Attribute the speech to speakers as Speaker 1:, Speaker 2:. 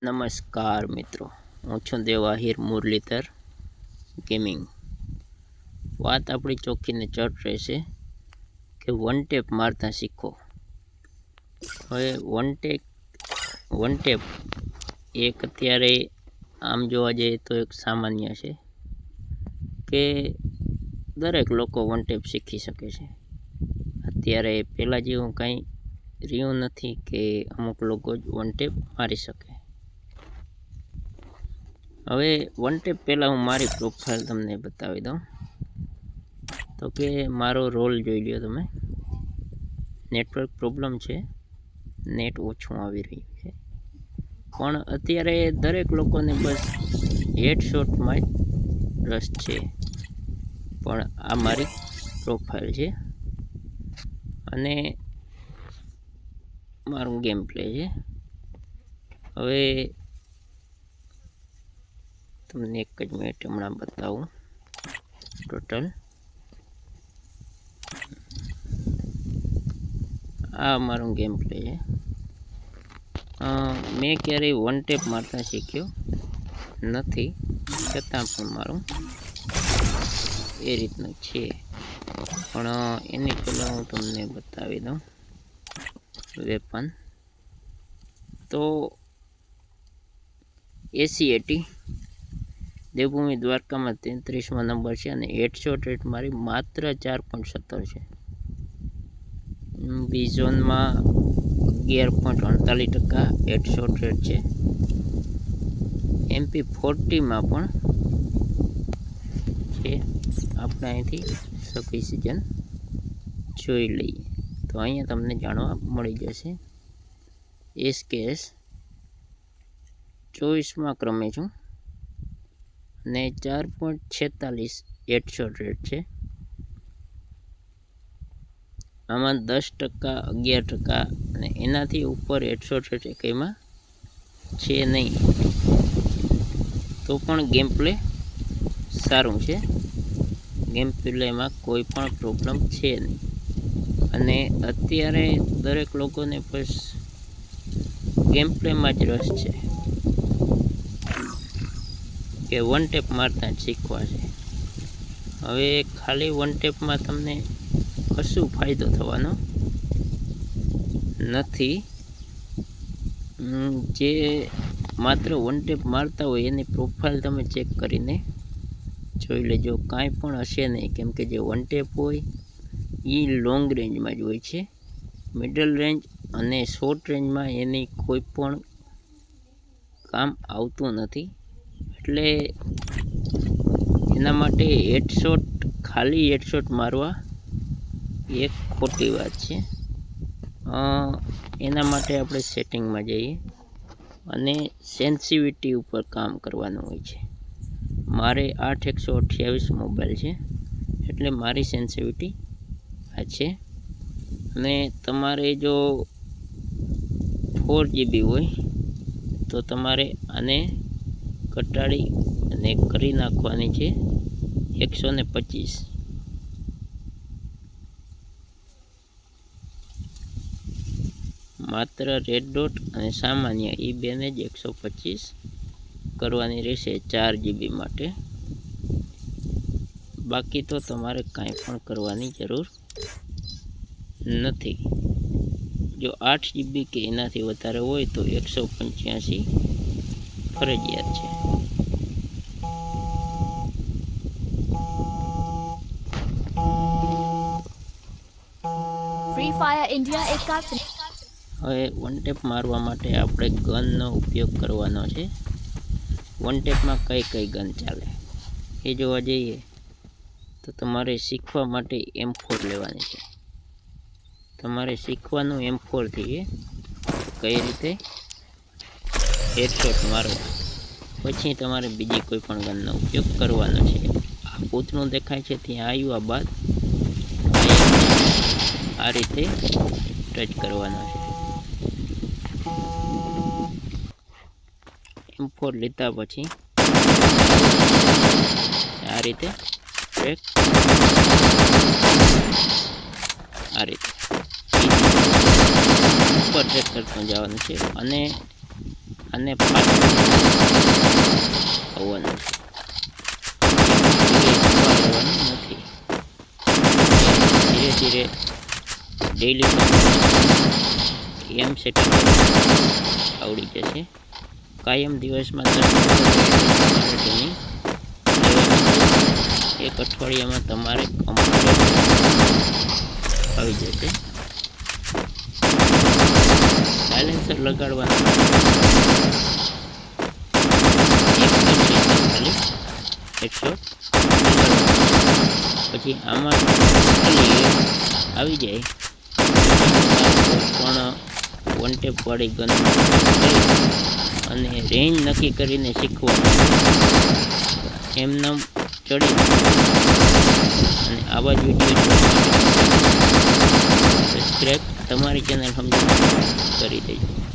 Speaker 1: નમસ્કાર મિત્રો, હું છું દેવાહીર મુરલીધર ગેમિંગ. વાત આપણી ચોખ્ખીને ચટ રહેશે કે વન ટેપ મારતા શીખો. હવે વન ટેપ એક અત્યારે આમ જોવા જઈએ તો એક સામાન્ય છે કે દરેક લોકો વન ટેપ શીખી શકે છે. અત્યારે પહેલાં જેવું કાંઈ રહ્યું નથી કે અમુક લોકો જ વન ટેપ મારી શકે. હવે વન ટેપ પહેલાં હું મારી પ્રોફાઇલ તમને બતાવી દઉં તો કે મારો રોલ જોઈ લ્યો તમે. નેટવર્ક પ્રોબ્લેમ છે, નેટ ઓછું આવી રહ્યું છે, પણ અત્યારે દરેક લોકોને બસ હેડશોટમાં જ રસ છે. પણ આ મારી પ્રોફાઇલ છે અને મારું ગેમ પ્લે છે. હવે તમને એક જ મિનિટ હમણાં બતાવું. ટોટલ આ મારું ગેમ પ્લે છે. મેં ક્યારેય વન ટેપ મારતા શીખ્યો નથી, છતાં પણ મારું એ રીતનું છે. પણ એની પહેલાં હું તમને બતાવી દઉં વેપન. તો 80 દેવભૂમિ દ્વારકામાં 33મા નંબર છે અને હેડશોટ રેટ મારી માત્ર 4.17 છે. બીઝોનમાં 11.48% હેડશોટ રેટ છે. MP40માં પણ છે. આપણે અહીંથી સખી સિઝન જોઈ લઈએ તો અહીંયા તમને જાણવા મળી જશે. SKS 24મા ક્રમે છું અને 4.46 હેડશોટ રેટ છે. આમાં 10%, 11% અને એનાથી ઉપર હેડશોટ રેટ એકમાં છે નહીં. તો પણ ગેમ પ્લે સારું છે, ગેમ પ્લેમાં કોઈ પણ પ્રોબ્લેમ છે નહીં. અને અત્યારે દરેક લોકોને બસ ગેમ પ્લેમાં જ રસ છે કે વન ટેપ મારતા જ શીખવા છે. હવે ખાલી વન ટેપમાં તમને કશું ફાયદો થવાનો નથી. જે માત્ર વન ટેપ મારતા હોય એની પ્રોફાઇલ તમે ચેક કરીને જોઈ લેજો, કાંઈ પણ હશે નહીં. કેમ કે જે વન ટેપ હોય એ લોંગ રેન્જમાં જ હોય છે. મિડલ રેન્જ અને શોર્ટ રેન્જમાં એની કોઈ પણ કામ આવતું નથી. એટલે એના માટે ખાલી હેડશોટ મારવા એક ખોટી વાત છે. એના માટે આપણે સેટિંગમાં જઈએ અને સેન્સિટિવિટી ઉપર કામ કરવાનું હોય છે. મારે 8128 મોબાઈલ છે એટલે મારી સેન્સિટિવિટી આ છે. અને તમારે જો 4GB હોય તો તમારે આને ઘટાડી અને કરી નાખવાની છે 125. માત્ર રેડ ડોટ અને સામાન્ય એ બેને જ 125 કરવાની રહેશે 4GB માટે. બાકી તો તમારે કાંઈ પણ કરવાની જરૂર નથી. જો 8GB કે એનાથી વધારે હોય તો 185 ફરજિયાત છે.
Speaker 2: ફ્રી ફાયર ઇન્ડિયા એક
Speaker 1: હવે વન ટેપ મારવા માટે આપણે ગનનો ઉપયોગ કરવાનો છે. વન ટેપમાં કઈ ગન ચાલે એ જોવા જઈએ તો તમારે શીખવા માટે M4 લેવાની છે. તમારે શીખવાનું M4 થી કઈ રીતે હેડશોટ મારવા, પછી તમારે બીજી કોઈ પણ ગનનો ઉપયોગ કરવાનો છે. આ પૂતળું દેખાય છે ત્યાં આવ્યા બાદ આ રીતે ટચ કરવાનો છે. M4 લીધા પછી આ રીતે ટ્રેક, આ રીતે ઉપર ટ્રેક કરતું જવાનું છે. અને આને પાછું આવવાનું નથી. ધીરે ધીરે ડેઈલી એમ સેટઅપ આવડી જશે. કાયમ દિવસમાં 10 ટ્રેનિંગ એક અઠવાડિયામાં તમારે કમ્પ્લીટ આવી જશે. સાયલેન્સર લગાડવાનું ખાલી હેડશોટ પછી આમાં આવી જાય પણ વન ટેપ વાળી ગન અને રેન્જ નક્કી કરીને શીખવાનું એમનામ ચડી અને આવા જ વિડીયો સબસ્ક્રાઈબ તમારી ચેનલ સમજી કરી દેજો.